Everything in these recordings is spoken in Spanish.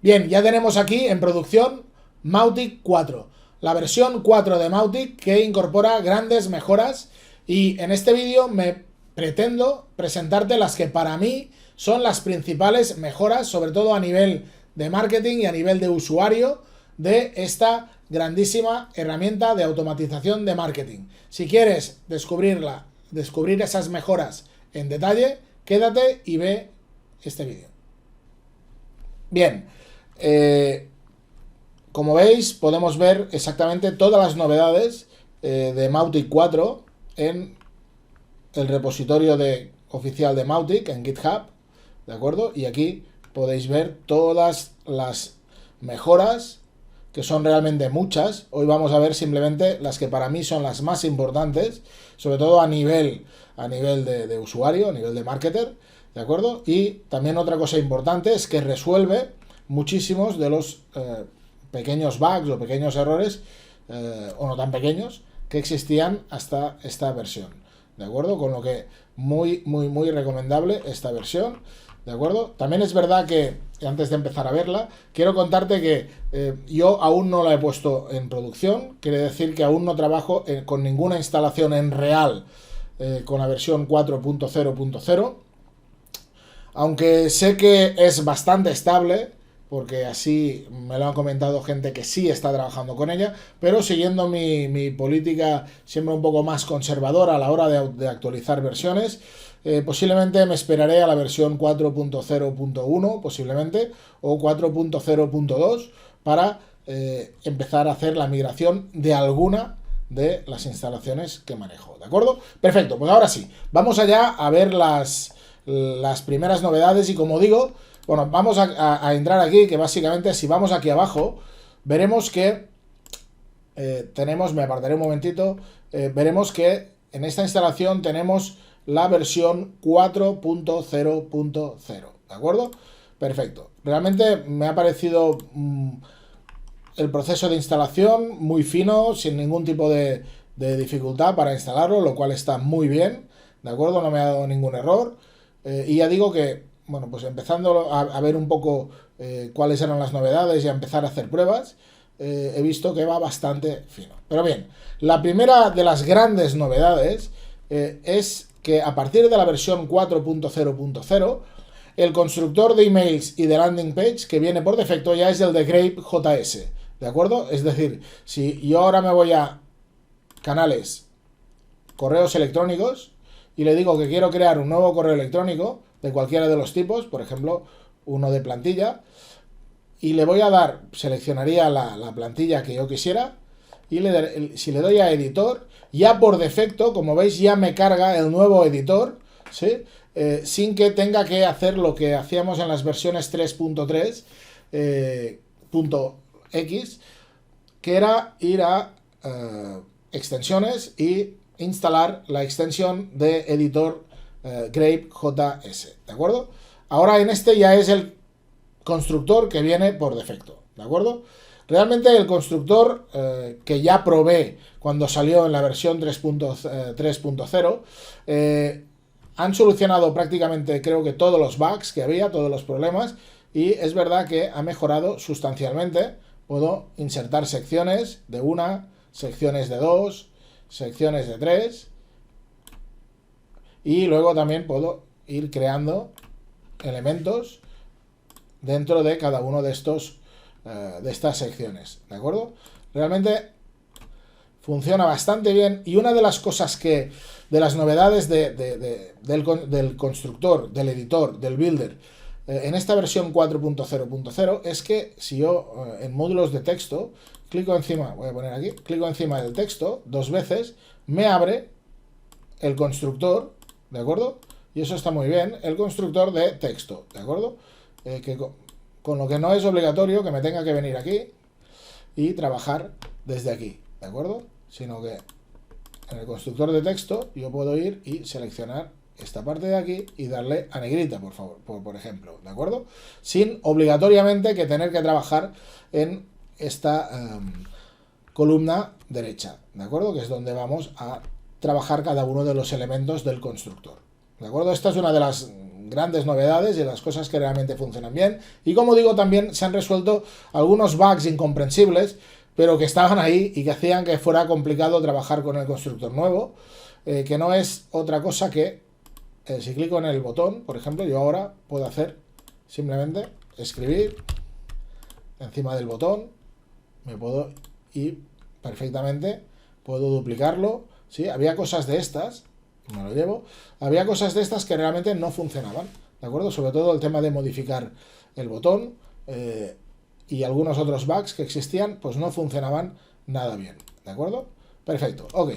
Bien, ya tenemos aquí en producción Mautic 4, la versión 4 de Mautic que incorpora grandes mejoras, y en este vídeo me pretendo presentarte las que para mí son las principales mejoras, sobre todo a nivel de marketing y a nivel de usuario de esta grandísima herramienta de automatización de marketing. Si quieres descubrir esas mejoras en detalle, quédate y ve este vídeo. Bien, como veis, podemos ver exactamente todas las novedades de Mautic 4 en el repositorio oficial de Mautic en GitHub, ¿de acuerdo? Y aquí podéis ver todas las mejoras, que son realmente muchas. Hoy vamos a ver simplemente las que para mí son las más importantes, sobre todo a nivel de usuario, a nivel de marketer, ¿de acuerdo? Y también otra cosa importante es que resuelve muchísimos de los pequeños bugs o pequeños errores, o no tan pequeños, que existían hasta esta versión, ¿de acuerdo? Con lo que muy recomendable esta versión, ¿de acuerdo? También es verdad que, antes de empezar a verla, quiero contarte que yo aún no la he puesto en producción. Quiere decir que aún no trabajo con ninguna instalación en real con la versión 4.0.0, aunque sé que es bastante estable, porque así me lo han comentado gente que sí está trabajando con ella, pero siguiendo mi política siempre un poco más conservadora a la hora de actualizar versiones, posiblemente me esperaré a la versión 4.0.1 posiblemente, o 4.0.2 para empezar a hacer la migración de alguna de las instalaciones que manejo, ¿de acuerdo? Perfecto, pues ahora sí, vamos allá a ver las primeras novedades. Y como digo, bueno, vamos a entrar aquí, que básicamente si vamos aquí abajo, veremos que tenemos, me apartaré un momentito, veremos que en esta instalación tenemos la versión 4.0.0, ¿de acuerdo? Perfecto. Realmente me ha parecido el proceso de instalación muy fino, sin ningún tipo de dificultad para instalarlo, lo cual está muy bien, ¿de acuerdo? No me ha dado ningún error. Y ya digo que, bueno, pues empezando a ver un poco cuáles eran las novedades y a empezar a hacer pruebas, he visto que va bastante fino. Pero bien, la primera de las grandes novedades es que a partir de la versión 4.0.0, el constructor de emails y de landing page que viene por defecto ya es el de Grape.js, ¿de acuerdo? Es decir, si yo ahora me voy a canales, correos electrónicos, y le digo que quiero crear un nuevo correo electrónico de cualquiera de los tipos, por ejemplo, uno de plantilla, y le voy a dar, seleccionaría la plantilla que yo quisiera, y si le doy a editor, ya por defecto, como veis, ya me carga el nuevo editor, ¿sí? Sin que tenga que hacer lo que hacíamos en las versiones 3.3, .x, que era ir a extensiones y instalar la extensión de editor Grape.js, ¿de acuerdo? Ahora en este ya es el constructor que viene por defecto, ¿de acuerdo? Realmente el constructor que ya probé cuando salió en la versión 3.0, han solucionado prácticamente, creo que todos los bugs que había, todos los problemas, y es verdad que ha mejorado sustancialmente. Puedo insertar secciones de una, secciones de dos, secciones de 3, y luego también puedo ir creando elementos dentro de cada uno de estas secciones, ¿de acuerdo? Realmente funciona bastante bien. Y una de las cosas de las novedades del constructor, del editor, del builder, en esta versión 4.0.0 es que si yo en módulos de texto clico encima, voy a poner aquí, clico encima del texto dos veces, me abre el constructor, ¿de acuerdo? Y eso está muy bien, el constructor de texto, ¿de acuerdo? Con lo que no es obligatorio que me tenga que venir aquí y trabajar desde aquí, ¿de acuerdo? Sino que en el constructor de texto yo puedo ir y seleccionar esta parte de aquí y darle a negrita, por favor, por ejemplo, ¿de acuerdo? Sin obligatoriamente que tener que trabajar en esta columna derecha, ¿de acuerdo? Que es donde vamos a trabajar cada uno de los elementos del constructor, ¿de acuerdo? Esta es una de las grandes novedades y las cosas que realmente funcionan bien. Y como digo, también se han resuelto algunos bugs incomprensibles, pero que estaban ahí y que hacían que fuera complicado trabajar con el constructor nuevo, que no es otra cosa que, si clico en el botón, por ejemplo, yo ahora puedo hacer simplemente escribir encima del botón, me puedo ir perfectamente, puedo duplicarlo, ¿sí? Había cosas de estas, me lo llevo, había cosas de estas que realmente no funcionaban, ¿de acuerdo? Sobre todo el tema de modificar el botón, y algunos otros bugs que existían, pues no funcionaban nada bien, ¿de acuerdo? Perfecto, ok.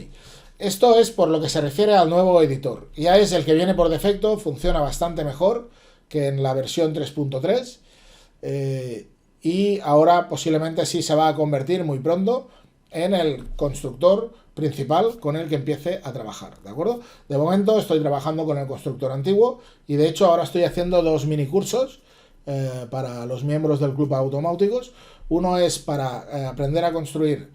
Esto es por lo que se refiere al nuevo editor. Ya es el que viene por defecto, funciona bastante mejor que en la versión 3.3, y ahora posiblemente sí se va a convertir muy pronto en el constructor principal con el que empiece a trabajar, ¿de acuerdo? De momento estoy trabajando con el constructor antiguo y de hecho ahora estoy haciendo 2 mini cursos para los miembros del Club Automáuticos. Uno es para aprender a construir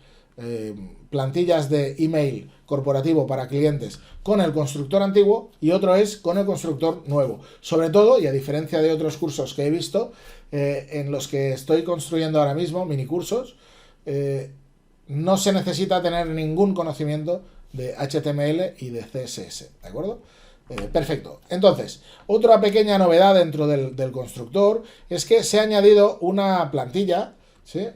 plantillas de email corporativo para clientes con el constructor antiguo y otro es con el constructor nuevo. Sobre todo, y a diferencia de otros cursos que he visto, en los que estoy construyendo ahora mismo, mini cursos, no se necesita tener ningún conocimiento de HTML y de CSS, ¿de acuerdo? Perfecto. Entonces, otra pequeña novedad dentro del constructor es que se ha añadido una plantilla, ¿sí?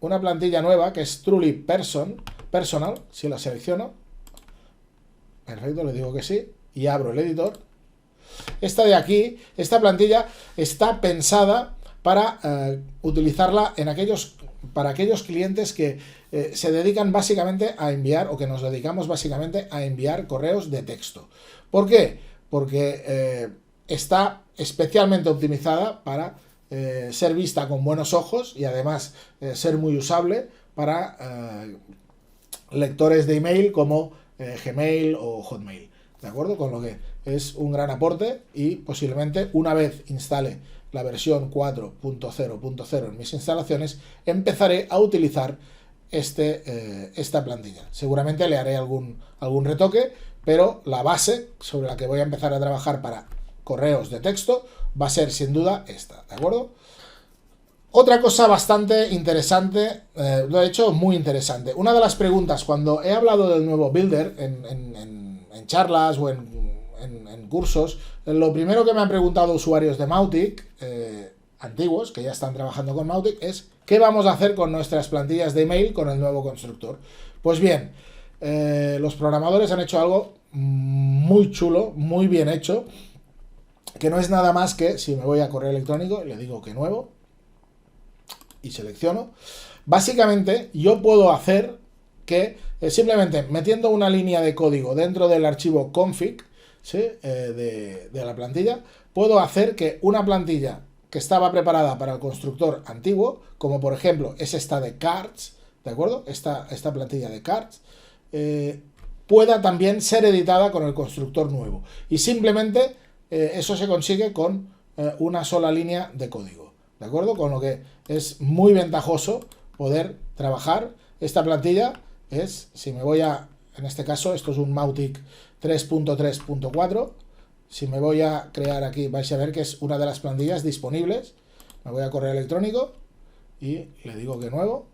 Una plantilla nueva que es Truly Personal. Si la selecciono, perfecto, le digo que sí y abro el editor. Esta de aquí, esta plantilla está pensada para utilizarla para aquellos clientes que se dedican básicamente a enviar, o que nos dedicamos básicamente a enviar correos de texto. ¿Por qué? Porque está especialmente optimizada para ser vista con buenos ojos y además ser muy usable para lectores de email como Gmail o Hotmail, ¿de acuerdo? Con lo que es un gran aporte y posiblemente una vez instale la versión 4.0.0 en mis instalaciones, empezaré a utilizar esta plantilla. Seguramente le haré algún retoque, pero la base sobre la que voy a empezar a trabajar para correos de texto va a ser sin duda esta, ¿de acuerdo? Otra cosa bastante interesante, de hecho muy interesante. Una de las preguntas cuando he hablado del nuevo Builder en charlas o en cursos, lo primero que me han preguntado usuarios de Mautic antiguos, que ya están trabajando con Mautic, es ¿qué vamos a hacer con nuestras plantillas de email con el nuevo constructor? Pues bien, los programadores han hecho algo muy chulo, muy bien hecho, que no es nada más que, si me voy a correo electrónico, le digo que nuevo, y selecciono, básicamente yo puedo hacer que simplemente metiendo una línea de código dentro del archivo config, ¿sí? de la plantilla, puedo hacer que una plantilla que estaba preparada para el constructor antiguo, como por ejemplo es esta de cards, ¿de acuerdo? Esta plantilla de cards, pueda también ser editada con el constructor nuevo. Y simplemente eso se consigue con una sola línea de código, ¿de acuerdo? Con lo que es muy ventajoso poder trabajar. Esta plantilla es, si me voy a, en este caso, esto es un Mautic 3.3.4. Si me voy a crear aquí, vais a ver que es una de las plantillas disponibles. Me voy a correo electrónico y le digo que nuevo.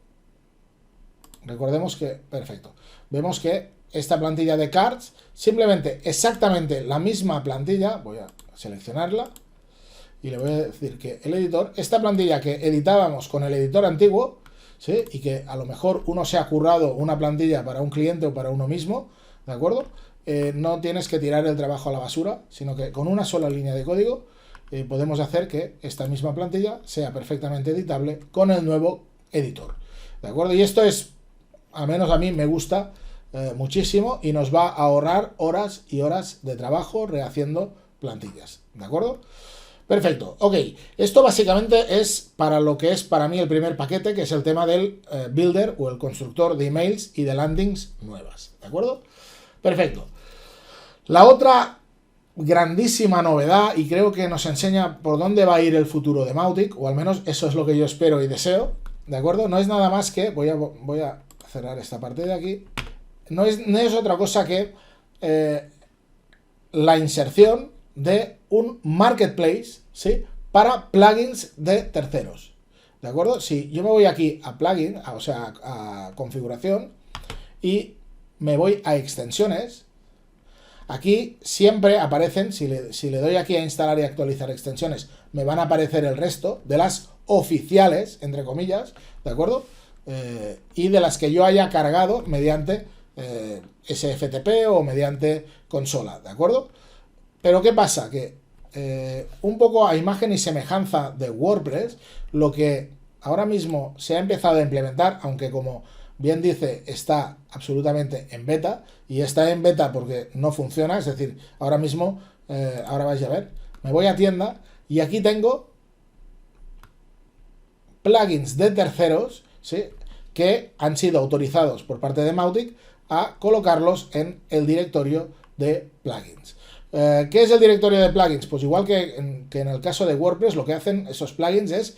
Recordemos que, perfecto. Vemos que esta plantilla de cards, simplemente exactamente la misma plantilla, voy a seleccionarla y le voy a decir que el editor, esta plantilla que editábamos con el editor antiguo, ¿sí? Y que a lo mejor uno se ha currado una plantilla para un cliente o para uno mismo, ¿de acuerdo? No tienes que tirar el trabajo a la basura, sino que con una sola línea de código podemos hacer que esta misma plantilla sea perfectamente editable con el nuevo editor, ¿de acuerdo? Y esto es, al menos a mí me gusta muchísimo y nos va a ahorrar horas y horas de trabajo rehaciendo plantillas, ¿de acuerdo? Perfecto, ok. Esto básicamente es para lo que es para mí el primer paquete, que es el tema del builder o el constructor de emails y de landings nuevas, ¿de acuerdo? Perfecto. La otra grandísima novedad, y creo que nos enseña por dónde va a ir el futuro de Mautic, o al menos eso es lo que yo espero y deseo, ¿de acuerdo? No es nada más que, voy a cerrar esta parte de aquí, no es otra cosa que la inserción de un marketplace, ¿sí?, para plugins de terceros. ¿De acuerdo? Si yo me voy aquí a plugin, o sea, a configuración, y me voy a extensiones, aquí siempre aparecen, si le doy aquí a instalar y actualizar extensiones, me van a aparecer el resto de las oficiales, entre comillas, ¿de acuerdo? Y de las que yo haya cargado mediante SFTP o mediante consola, ¿de acuerdo? Pero ¿qué pasa? Que un poco a imagen y semejanza de WordPress, lo que ahora mismo se ha empezado a implementar, aunque como bien dice, está absolutamente en beta, y está en beta porque no funciona, es decir, ahora mismo, ahora vais a ver, me voy a tienda y aquí tengo plugins de terceros, ¿sí?, que han sido autorizados por parte de Mautic a colocarlos en el directorio de plugins. ¿Qué es el directorio de plugins? Pues igual que en el caso de WordPress, lo que hacen esos plugins es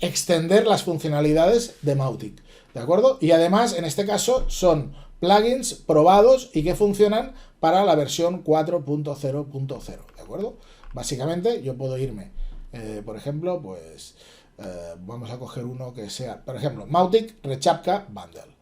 extender las funcionalidades de Mautic, ¿de acuerdo? Y además, en este caso, son plugins probados y que funcionan para la versión 4.0.0, ¿de acuerdo? Básicamente, yo puedo irme, por ejemplo, pues vamos a coger uno que sea, por ejemplo, Mautic Rechapka Bundle.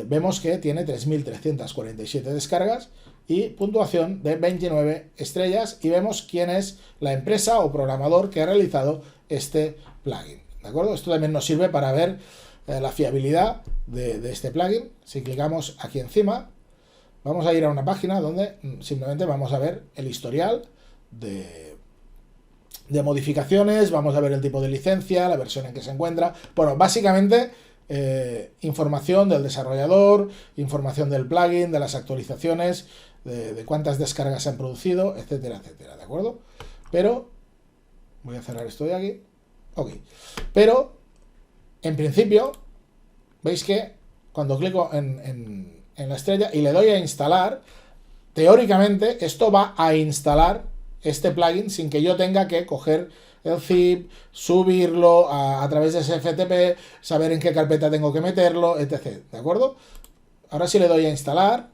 Vemos que tiene 3.347 descargas y puntuación de 29 estrellas, y vemos quién es la empresa o programador que ha realizado este plugin, ¿de acuerdo? Esto también nos sirve para ver la fiabilidad de este plugin. Si clicamos aquí encima, vamos a ir a una página donde simplemente vamos a ver el historial de modificaciones, vamos a ver el tipo de licencia, la versión en que se encuentra, bueno, básicamente información del desarrollador, información del plugin, de las actualizaciones, de cuántas descargas se han producido, etcétera, etcétera, ¿de acuerdo? Pero, voy a cerrar esto de aquí, ok, pero, en principio, veis que cuando clico en la estrella y le doy a instalar, teóricamente esto va a instalar este plugin sin que yo tenga que coger el zip, subirlo a través de SFTP, saber en qué carpeta tengo que meterlo, etc. ¿De acuerdo? Ahora si le doy a instalar,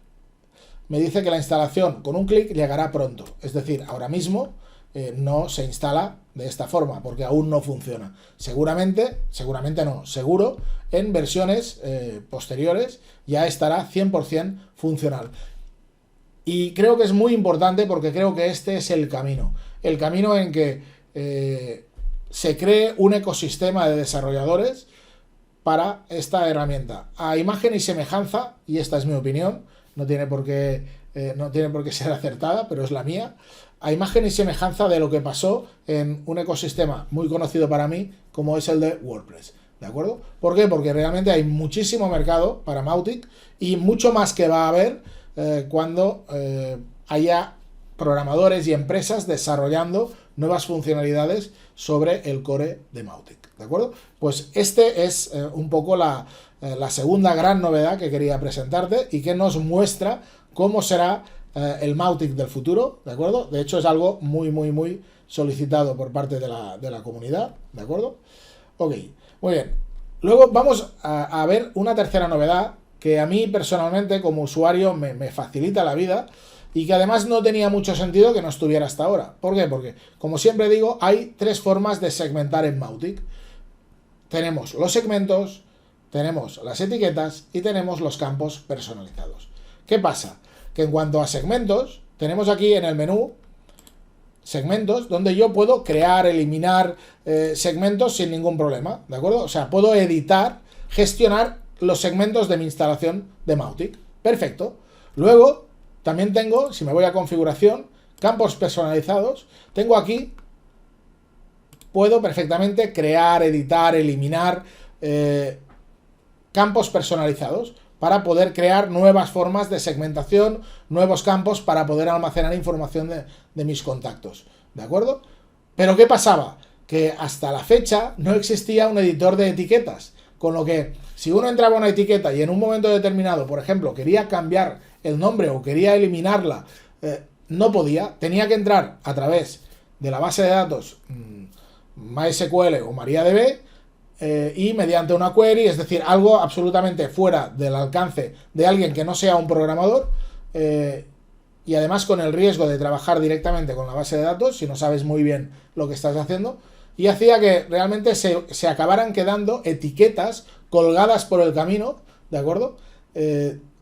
me dice que la instalación con un clic llegará pronto. Es decir, ahora mismo no se instala de esta forma porque aún no funciona. Seguramente no, seguro en versiones posteriores ya estará 100% funcional. Y creo que es muy importante porque creo que este es el camino en que se cree un ecosistema de desarrolladores para esta herramienta. A imagen y semejanza, y esta es mi opinión, no tiene por qué ser acertada, pero es la mía, a imagen y semejanza de lo que pasó en un ecosistema muy conocido para mí, como es el de WordPress. ¿De acuerdo? ¿Por qué? Porque realmente hay muchísimo mercado para Mautic y mucho más que va a haber cuando haya programadores y empresas desarrollando nuevas funcionalidades sobre el core de Mautic, ¿de acuerdo? Pues este es un poco la segunda gran novedad que quería presentarte y que nos muestra cómo será el Mautic del futuro, ¿de acuerdo? De hecho es algo muy solicitado por parte de la comunidad, ¿de acuerdo? Ok, muy bien. Luego vamos a ver una tercera novedad que a mí personalmente como usuario me facilita la vida y que además no tenía mucho sentido que no estuviera hasta ahora. ¿Por qué? Porque, como siempre digo, hay tres formas de segmentar en Mautic. Tenemos los segmentos, tenemos las etiquetas y tenemos los campos personalizados. ¿Qué pasa? Que en cuanto a segmentos, tenemos aquí en el menú segmentos donde yo puedo crear, eliminar segmentos sin ningún problema, ¿de acuerdo? O sea, puedo editar, gestionar los segmentos de mi instalación de Mautic. Perfecto. Luego también tengo, si me voy a configuración, campos personalizados, tengo aquí, puedo perfectamente crear, editar, eliminar campos personalizados para poder crear nuevas formas de segmentación, nuevos campos para poder almacenar información de mis contactos, ¿de acuerdo? Pero ¿qué pasaba? Que hasta la fecha no existía un editor de etiquetas, con lo que si uno entraba a una etiqueta y en un momento determinado, por ejemplo, quería cambiar el nombre o quería eliminarla, no podía, tenía que entrar a través de la base de datos MySQL o MariaDB y mediante una query, es decir, algo absolutamente fuera del alcance de alguien que no sea un programador, y además con el riesgo de trabajar directamente con la base de datos, si no sabes muy bien lo que estás haciendo, y hacía que realmente se acabaran quedando etiquetas colgadas por el camino, ¿de acuerdo?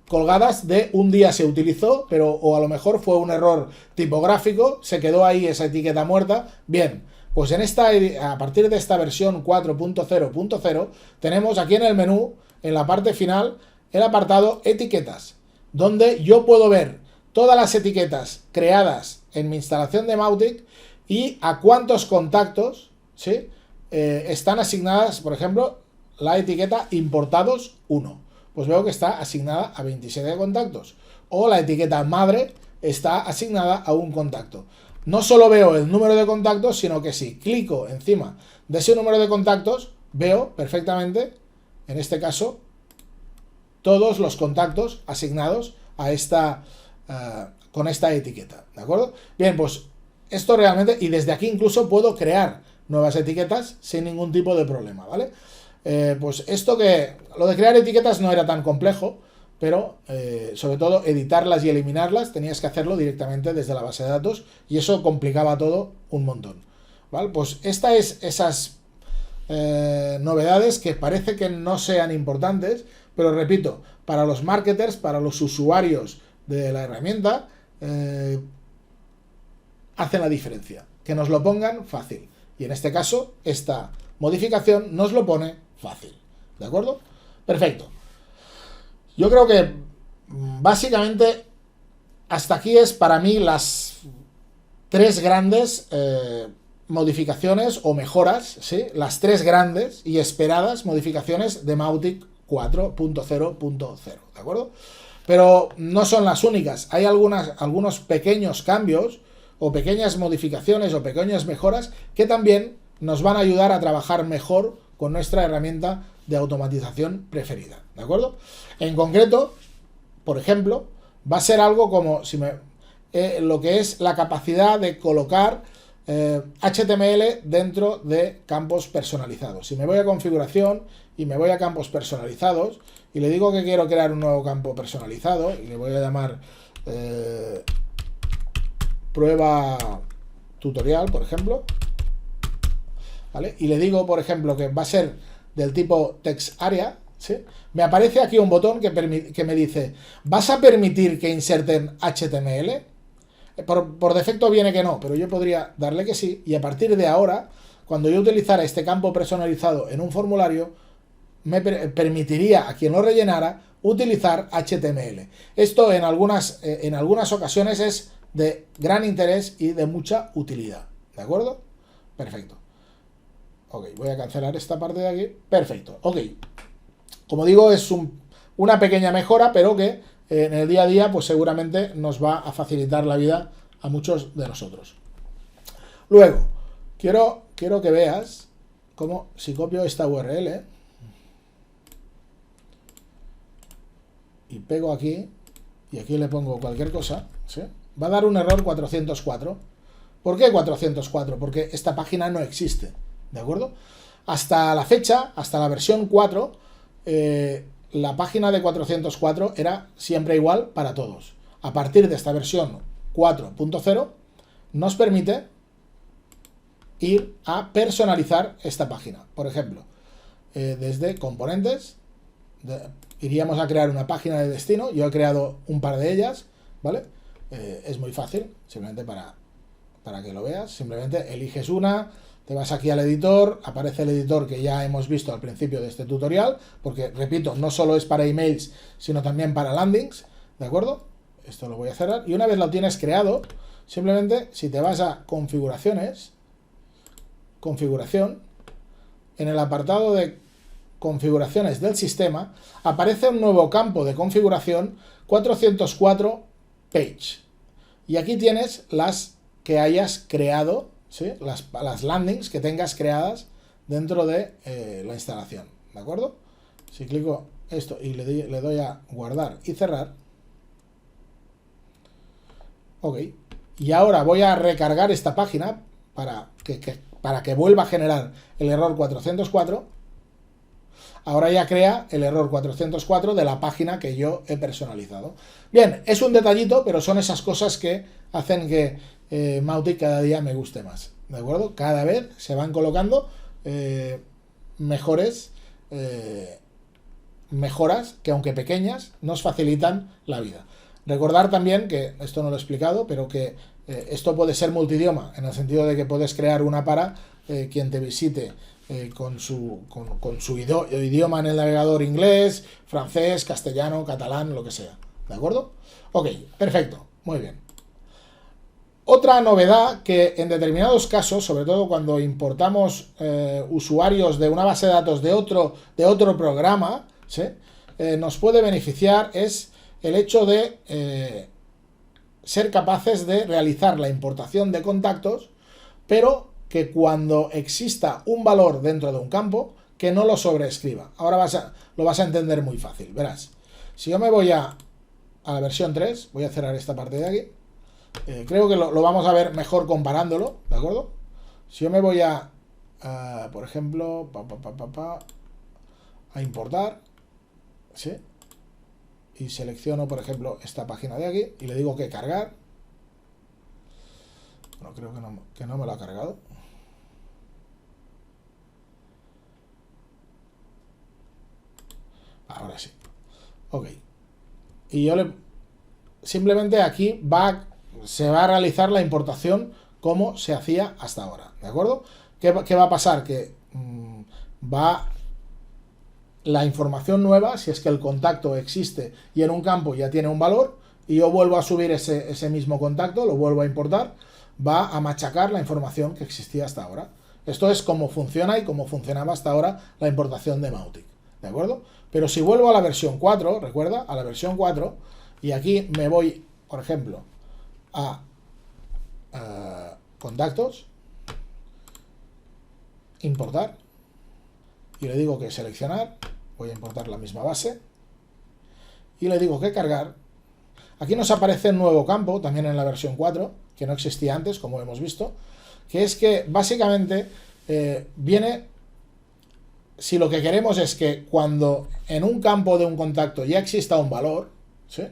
Colgadas de un día se utilizó, pero o a lo mejor fue un error tipográfico, se quedó ahí esa etiqueta muerta. Bien, pues a partir de esta versión 4.0.0 tenemos aquí en el menú, en la parte final, el apartado etiquetas, donde yo puedo ver todas las etiquetas creadas en mi instalación de Mautic y a cuántos contactos, ¿sí? Están asignadas, por ejemplo, la etiqueta importados 1. Pues veo que está asignada a 27 contactos. O la etiqueta madre está asignada a un contacto. No solo veo el número de contactos, sino que si clico encima de ese número de contactos, veo perfectamente, en este caso, todos los contactos asignados a con esta etiqueta, ¿de acuerdo? Bien, pues esto realmente, y desde aquí incluso puedo crear nuevas etiquetas sin ningún tipo de problema, ¿vale? Pues lo de crear etiquetas no era tan complejo, pero sobre todo editarlas y eliminarlas tenías que hacerlo directamente desde la base de datos y eso complicaba todo un montón, ¿vale? Pues esas novedades que parece que no sean importantes, pero repito, para los marketers, para los usuarios de la herramienta, hacen la diferencia. Que nos lo pongan fácil. Y en este caso, esta modificación nos lo pone fácil. ¿De acuerdo? Perfecto. Yo creo que básicamente hasta aquí es para mí las tres grandes modificaciones o mejoras, ¿sí? Las tres grandes y esperadas modificaciones de Mautic 4.0.0, ¿de acuerdo? Pero no son las únicas. Hay algunos pequeños cambios o pequeñas modificaciones o pequeñas mejoras que también nos van a ayudar a trabajar mejor con nuestra herramienta de automatización preferida, ¿de acuerdo? En concreto, por ejemplo, va a ser algo como lo que es la capacidad de colocar HTML dentro de campos personalizados. Si me voy a configuración y me voy a campos personalizados y le digo que quiero crear un nuevo campo personalizado y le voy a llamar prueba tutorial, por ejemplo, ¿vale? Y le digo, por ejemplo, que va a ser del tipo text area, ¿sí? Me aparece aquí un botón que me dice, ¿vas a permitir que inserten HTML? Por defecto viene que no, pero yo podría darle que sí, y a partir de ahora, cuando yo utilizara este campo personalizado en un formulario, me permitiría a quien lo rellenara utilizar HTML. Esto en algunas ocasiones es de gran interés y de mucha utilidad, ¿de acuerdo? Perfecto. Ok, voy a cancelar esta parte de aquí. Perfecto, ok. Como digo, es una pequeña mejora, pero que en el día a día pues seguramente nos va a facilitar la vida a muchos de nosotros. Luego, quiero que veas cómo si copio esta URL y pego aquí y aquí le pongo cualquier cosa, ¿sí? Va a dar un error 404. ¿Por qué 404? Porque esta página no existe, ¿de acuerdo? Hasta la fecha, hasta la versión 4, la página de 404 era siempre igual para todos. A partir de esta versión 4.0 nos permite ir a personalizar esta página. Por ejemplo, desde componentes, iríamos a crear una página de destino. Yo he creado un par de ellas, ¿vale? Es muy fácil, simplemente para que lo veas. Simplemente eliges una, te vas aquí al editor, aparece el editor que ya hemos visto al principio de este tutorial, porque, repito, no solo es para emails, sino también para landings, ¿de acuerdo? Esto lo voy a cerrar. Y una vez lo tienes creado, simplemente, si te vas a configuraciones, configuración, en el apartado de configuraciones del sistema, aparece un nuevo campo de configuración 404 page. Y aquí tienes las que hayas creado, ¿sí? Las landings que tengas creadas dentro de la instalación, ¿de acuerdo? Si clico esto y le doy a guardar y cerrar, ok, y ahora voy a recargar esta página para que vuelva a generar el error 404, Ahora ya crea el error 404 de la página que yo he personalizado. Bien, es un detallito, pero son esas cosas que hacen que Mautic cada día me guste más. ¿De acuerdo? Cada vez se van colocando mejores mejoras que, aunque pequeñas, nos facilitan la vida. Recordar también que, esto no lo he explicado, pero que esto puede ser multidioma, en el sentido de que puedes crear una para quien te visite con su idioma en el navegador: inglés, francés, castellano, catalán, lo que sea. ¿De acuerdo? Ok, perfecto, muy bien. Otra novedad que en determinados casos, sobre todo cuando importamos usuarios de una base de datos de otro programa, ¿sí? Nos puede beneficiar es el hecho de ser capaces de realizar la importación de contactos, pero que cuando exista un valor dentro de un campo, que no lo sobreescriba. Ahora lo vas a entender muy fácil, verás. Si yo me voy a la versión 3, voy a cerrar esta parte de aquí. Creo que lo vamos a ver mejor comparándolo, ¿de acuerdo? Si yo me voy por ejemplo, a importar, ¿sí? Y selecciono, por ejemplo, esta página de aquí y le digo que cargar. Bueno, creo que no me lo ha cargado. Ahora sí. Ok. Y yo simplemente aquí se va a realizar la importación como se hacía hasta ahora, ¿de acuerdo? ¿Qué va a pasar? Que la información nueva, si es que el contacto existe y en un campo ya tiene un valor, y yo vuelvo a subir ese mismo contacto, lo vuelvo a importar, va a machacar la información que existía hasta ahora. Esto es cómo funciona y cómo funcionaba hasta ahora la importación de Mautic, ¿de acuerdo? Pero si vuelvo a la versión 4, recuerda, a la versión 4, y aquí me voy, por ejemplo, a contactos, importar, y le digo que seleccionar, voy a importar la misma base, y le digo que cargar. Aquí nos aparece un nuevo campo, también en la versión 4, que no existía antes, como hemos visto, que es que básicamente viene, si lo que queremos es que cuando en un campo de un contacto ya exista un valor, ¿sí?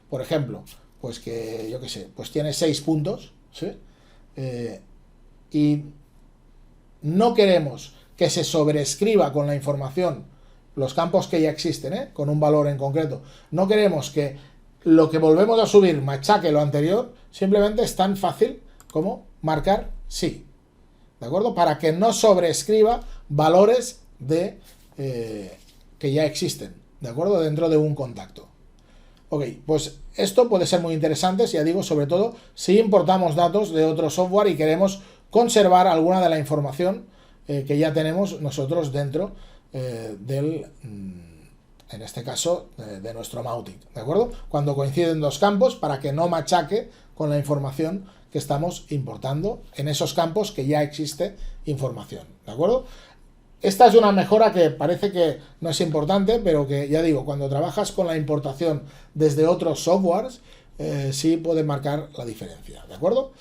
Por ejemplo, pues que, yo qué sé, pues tiene 6 puntos, ¿sí? Y no queremos que se sobreescriba con la información los campos que ya existen, con un valor en concreto. No queremos que lo que volvemos a subir machaque lo anterior. Simplemente es tan fácil como marcar sí, ¿de acuerdo? Para que no sobreescriba valores que ya existen, ¿de acuerdo? Dentro de un contacto. Ok, pues esto puede ser muy interesante, ya digo, sobre todo si importamos datos de otro software y queremos conservar alguna de la información que ya tenemos nosotros dentro en este caso, de nuestro Mautic, ¿de acuerdo? Cuando coinciden dos campos, para que no machaque con la información que estamos importando en esos campos que ya existe información, ¿de acuerdo? Esta es una mejora que parece que no es importante, pero que, ya digo, cuando trabajas con la importación desde otros softwares, sí puede marcar la diferencia, ¿de acuerdo?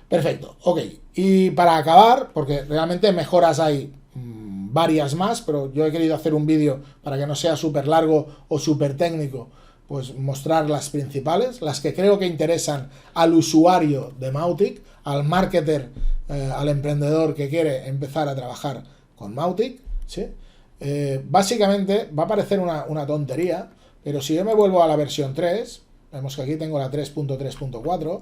Perfecto, ok. Y para acabar, porque realmente mejoras hay varias más, pero yo he querido hacer un vídeo para que no sea súper largo o súper técnico, pues mostrar las principales, las que creo que interesan al usuario de Mautic, al marketer, al emprendedor que quiere empezar a trabajar con Mautic, ¿sí? Básicamente va a parecer una tontería, pero si yo me vuelvo a la versión 3, vemos que aquí tengo la 3.3.4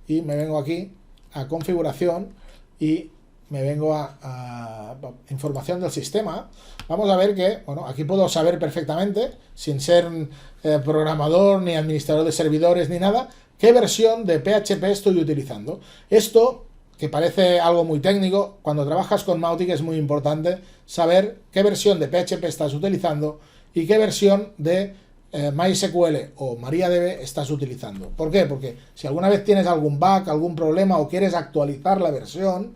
y me vengo aquí a configuración y me vengo a información del sistema. Vamos a ver que, bueno, aquí puedo saber perfectamente, sin ser programador ni administrador de servidores ni nada, qué versión de PHP estoy utilizando. Esto, que parece algo muy técnico, cuando trabajas con Mautic es muy importante saber qué versión de PHP estás utilizando y qué versión de MySQL o MariaDB estás utilizando. ¿Por qué? Porque si alguna vez tienes algún bug, algún problema o quieres actualizar la versión,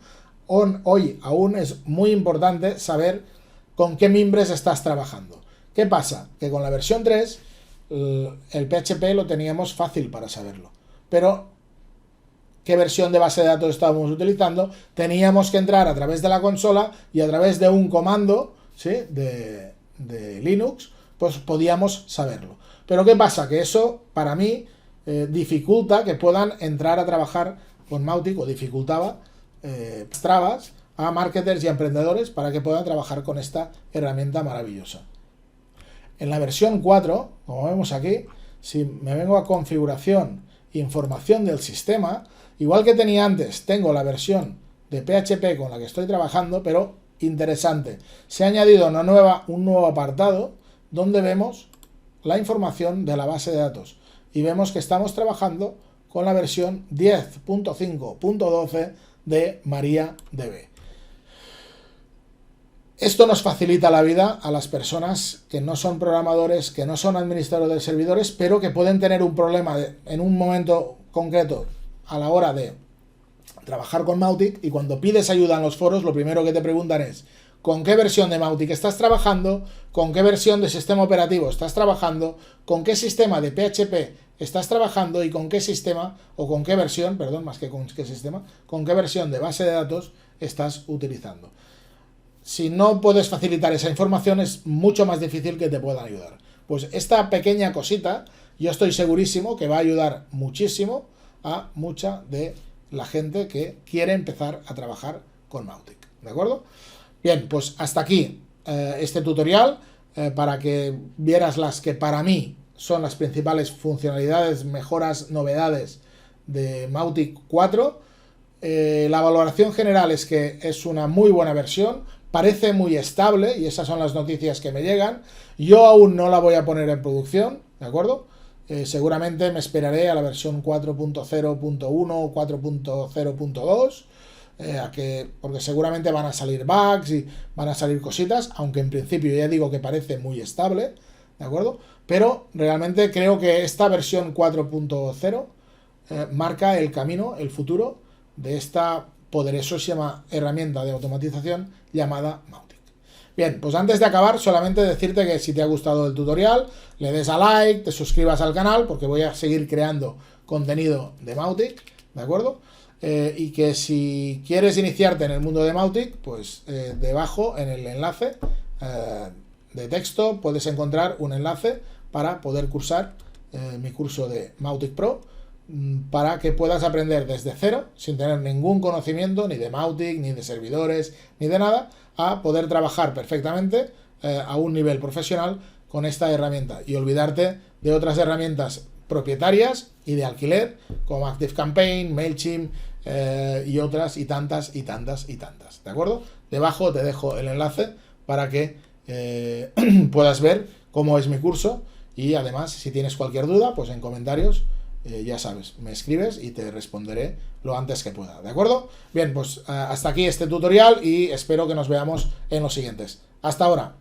hoy aún es muy importante saber con qué mimbres estás trabajando. ¿Qué pasa? Que con la versión 3 el PHP lo teníamos fácil para saberlo, pero qué versión de base de datos estábamos utilizando, teníamos que entrar a través de la consola y a través de un comando, ¿sí? de de Linux, pues podíamos saberlo. Pero ¿qué pasa? Que eso para mí dificulta que puedan entrar a trabajar con Mautic, o dificultaba trabas a marketers y a emprendedores para que puedan trabajar con esta herramienta maravillosa. En la versión 4, como vemos aquí, si me vengo a configuración, información del sistema, igual que tenía antes, tengo la versión de PHP con la que estoy trabajando, pero interesante, se ha añadido un nuevo apartado donde vemos la información de la base de datos y vemos que estamos trabajando con la versión 10.5.12 de MariaDB. Esto nos facilita la vida a las personas que no son programadores, que no son administradores de servidores, pero que pueden tener un problema en un momento concreto a la hora de trabajar con Mautic, y cuando pides ayuda en los foros, lo primero que te preguntan es ¿con qué versión de Mautic estás trabajando? ¿Con qué versión de sistema operativo estás trabajando? ¿Con qué sistema de PHP estás trabajando? ¿Y con qué sistema, o con qué versión, perdón, más que con qué sistema, con qué versión de base de datos estás utilizando? Si no puedes facilitar esa información, es mucho más difícil que te puedan ayudar. Pues esta pequeña cosita, yo estoy segurísimo que va a ayudar muchísimo a mucha de la gente que quiere empezar a trabajar con Mautic, ¿de acuerdo? Bien, pues hasta aquí este tutorial para que vieras las que para mí son las principales funcionalidades, mejoras, novedades de Mautic 4. La valoración general es que es una muy buena versión, parece muy estable y esas son las noticias que me llegan. Yo aún no la voy a poner en producción, ¿de acuerdo? Seguramente me esperaré a la versión 4.0.1 o 4.0.2 porque seguramente van a salir bugs y van a salir cositas, aunque en principio ya digo que parece muy estable, ¿de acuerdo? Pero realmente creo que esta versión 4.0 marca el camino, el futuro de esta poderosísima herramienta de automatización llamada Mautic. Bien, pues antes de acabar, solamente decirte que si te ha gustado el tutorial, le des a like, te suscribas al canal, porque voy a seguir creando contenido de Mautic, ¿de acuerdo? Y que si quieres iniciarte en el mundo de Mautic, pues debajo en el enlace de texto puedes encontrar un enlace para poder cursar mi curso de Mautic Pro, para que puedas aprender desde cero, sin tener ningún conocimiento ni de Mautic, ni de servidores, ni de nada, a poder trabajar perfectamente a un nivel profesional con esta herramienta y olvidarte de otras herramientas propietarias y de alquiler como ActiveCampaign, MailChimp y otras y tantas y tantas y tantas, ¿de acuerdo? Debajo te dejo el enlace para que puedas ver cómo es mi curso, y además si tienes cualquier duda, pues en comentarios ya sabes, me escribes y te responderé lo antes que pueda, ¿de acuerdo? Bien, pues hasta aquí este tutorial y espero que nos veamos en los siguientes. Hasta ahora.